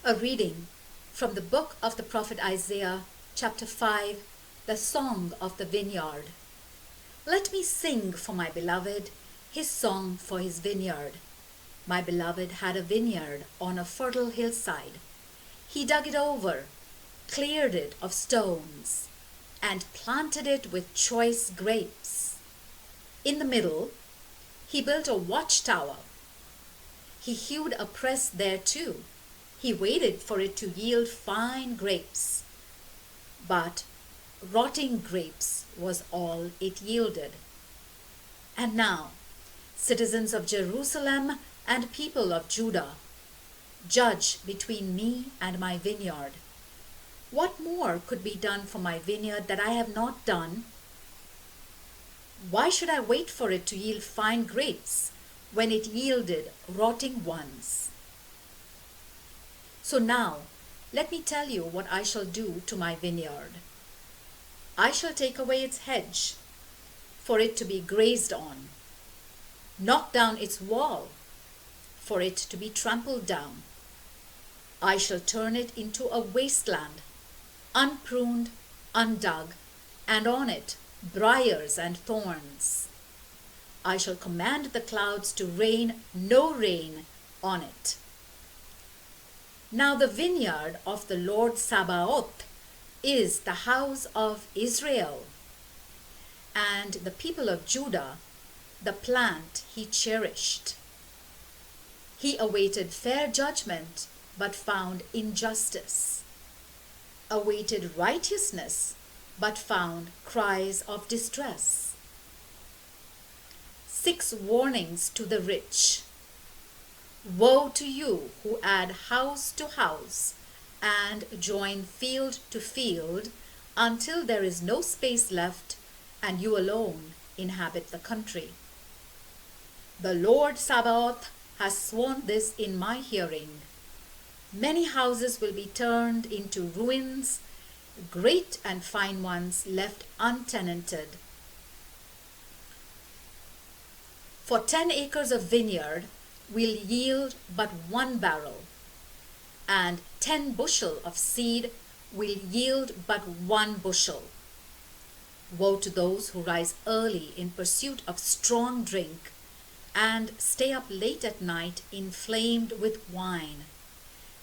A reading from the book of the prophet Isaiah, chapter 5, the Song of the Vineyard. Let me sing for my beloved his song for his vineyard. My beloved had a vineyard on a fertile hillside. He dug it over, cleared it of stones, and planted it with choice grapes. In the middle, he built a watchtower. He hewed a press thereto. He waited for it to yield fine grapes, but rotting grapes was all it yielded. And now, citizens of Jerusalem and people of Judah, judge between me and my vineyard. What more could be done for my vineyard that I have not done? Why should I wait for it to yield fine grapes when it yielded rotting ones? So now, let me tell you what I shall do to my vineyard. I shall take away its hedge, for it to be grazed on, knock down its wall, for it to be trampled down. I shall turn it into a wasteland, unpruned, undug, and on it briars and thorns. I shall command the clouds to rain no rain on it. Now the vineyard of the Lord Sabaoth is the house of Israel, and the people of Judah, the plant he cherished. He awaited fair judgment, but found injustice, awaited righteousness, but found cries of distress. 6 warnings to the rich. Woe to you who add house to house and join field to field until there is no space left and you alone inhabit the country. The Lord Sabaoth has sworn this in my hearing. Many houses will be turned into ruins, great and fine ones left untenanted. For 10 acres of vineyard will yield but 1 barrel, and 10 bushel of seed will yield but 1 bushel. Woe to those who rise early in pursuit of strong drink and stay up late at night inflamed with wine.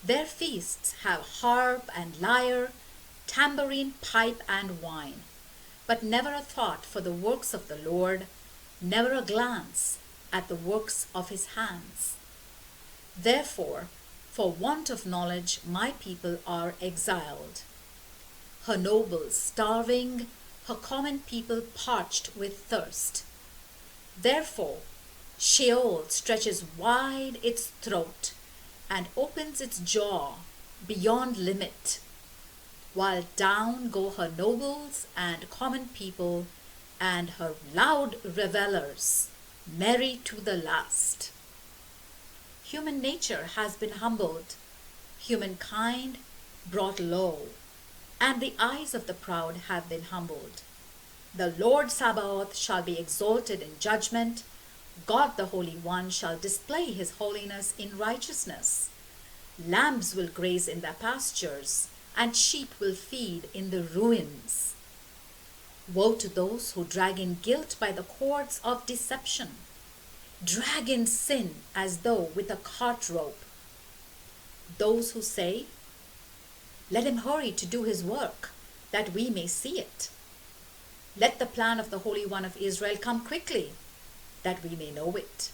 Their feasts have harp and lyre, tambourine, pipe, and wine, but never a thought for the works of the Lord, never a glance at the works of his hands. Therefore, for want of knowledge, my people are exiled. Her nobles starving, her common people parched with thirst. Therefore, Sheol stretches wide its throat and opens its jaw beyond limit, while down go her nobles and common people and her loud revelers, merry to the last. Human nature has been humbled, humankind brought low, and the eyes of the proud have been humbled. The Lord Sabaoth shall be exalted in judgment. God the Holy One shall display his holiness in righteousness. Lambs will graze in their pastures, and sheep will feed in the ruins. Woe to those who drag in guilt by the cords of deception, drag in sin as though with a cart rope. Those who say, let him hurry to do his work, that we may see it. Let the plan of the Holy One of Israel come quickly, that we may know it.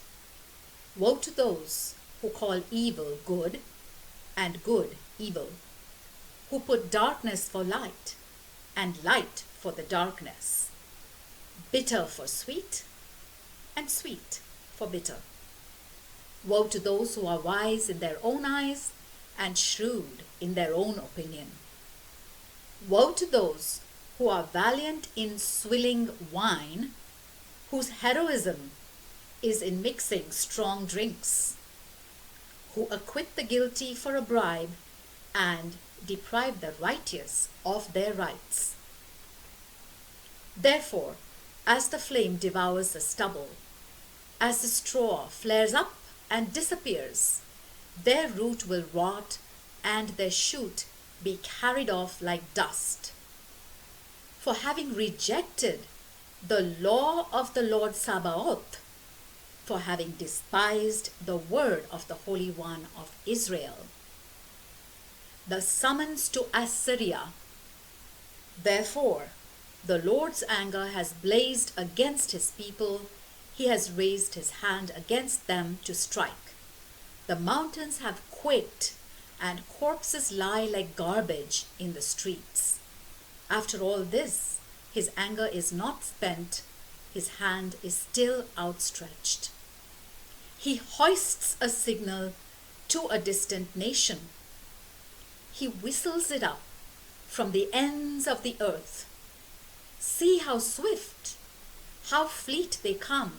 Woe to those who call evil good and good evil, who put darkness for light and light for the darkness, bitter for sweet and sweet for bitter. Woe to those who are wise in their own eyes and shrewd in their own opinion. Woe to those who are valiant in swilling wine, whose heroism is in mixing strong drinks, who acquit the guilty for a bribe and deprive the righteous of their rights. Therefore, as the flame devours the stubble, as the straw flares up and disappears, their root will rot and their shoot be carried off like dust. For having rejected the law of the Lord Sabaoth, for having despised the word of the Holy One of Israel. The summons to Assyria. Therefore, the Lord's anger has blazed against his people. He has raised his hand against them to strike. The mountains have quaked, and corpses lie like garbage in the streets. After all this, his anger is not spent, his hand is still outstretched. He hoists a signal to a distant nation. He whistles it up from the ends of the earth. See how swift, how fleet they come.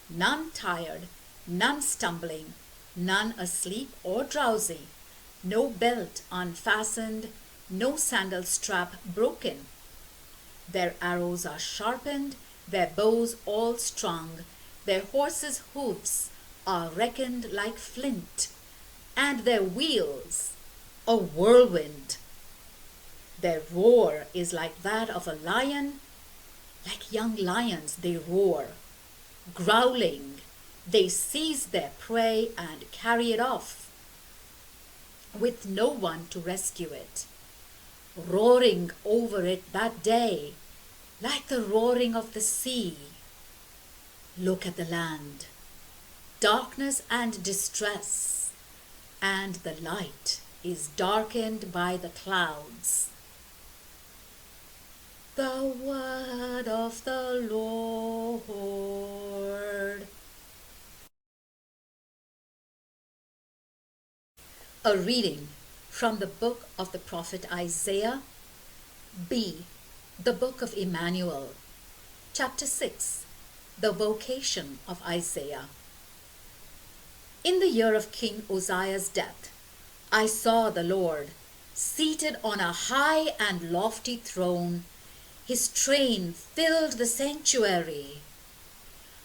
None tired, none stumbling, none asleep or drowsy, no belt unfastened, no sandal strap broken. Their arrows are sharpened, their bows all strung, their horses' hoofs are reckoned like flint, and their wheels a whirlwind. Their roar is like that of a lion, like young lions they roar. Growling, they seize their prey and carry it off, with no one to rescue it. Roaring over it that day, like the roaring of the sea. Look at the land, darkness and distress, and the light is darkened by the clouds. The word of the Lord. A reading from the book of the prophet Isaiah. B. The book of Emmanuel. Chapter 6. The vocation of Isaiah. In the year of King Uzziah's death, I saw the Lord seated on a high and lofty throne. His train filled the sanctuary.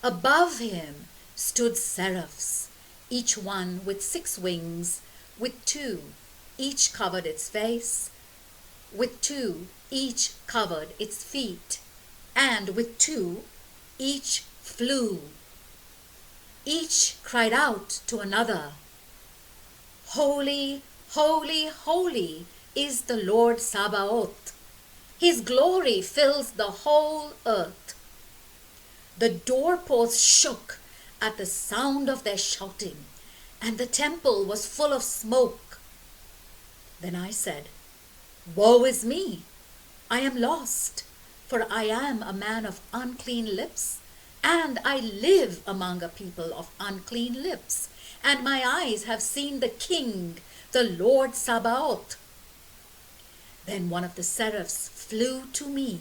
Above him stood seraphs, each one with 6 wings. With 2, each covered its face. With 2, each covered its feet. And with 2, each flew. Each cried out to another, Holy, holy, holy is the Lord Sabaoth. His glory fills the whole earth. The doorposts shook at the sound of their shouting, and the temple was full of smoke. Then I said, Woe is me! I am lost, for I am a man of unclean lips, and I live among a people of unclean lips, and my eyes have seen the King, the Lord Sabaoth. Then one of the seraphs flew to me,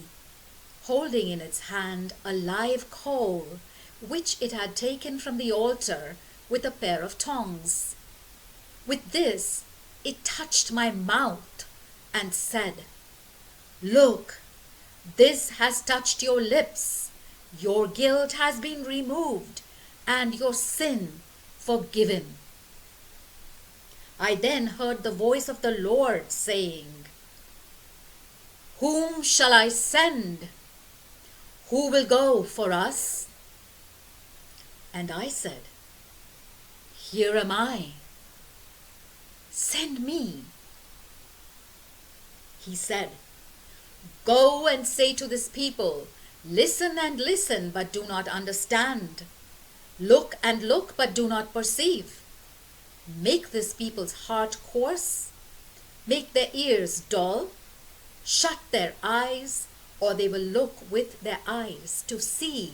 holding in its hand a live coal, which it had taken from the altar with a pair of tongs. With this, it touched my mouth and said, Look, this has touched your lips. Your guilt has been removed, and your sin forgiven. I then heard the voice of the Lord saying, Whom shall I send? Who will go for us? And I said, Here am I. Send me. He said, Go and say to this people, Listen and listen, but do not understand. Look and look, but do not perceive. Make this people's heart coarse. Make their ears dull. Shut their eyes, or they will look with their eyes to see.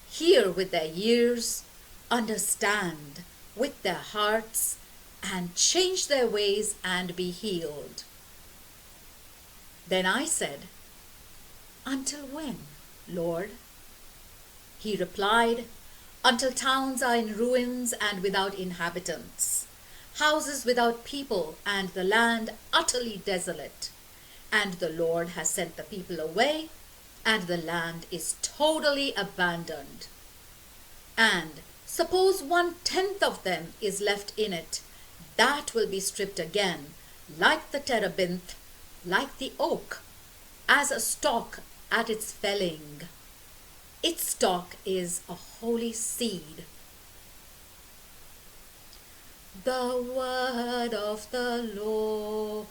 Hear with their ears. Understand with their hearts, and change their ways and be healed. Then I said, Until when, Lord? He replied, Until towns are in ruins and without inhabitants, houses without people, and the land utterly desolate. And the Lord has sent the people away, and the land is totally abandoned. And suppose 1/10 of them is left in it, that will be stripped again, like the terebinth, like the oak, as a stalk at its felling. Its stalk is a holy seed. The word of the Lord.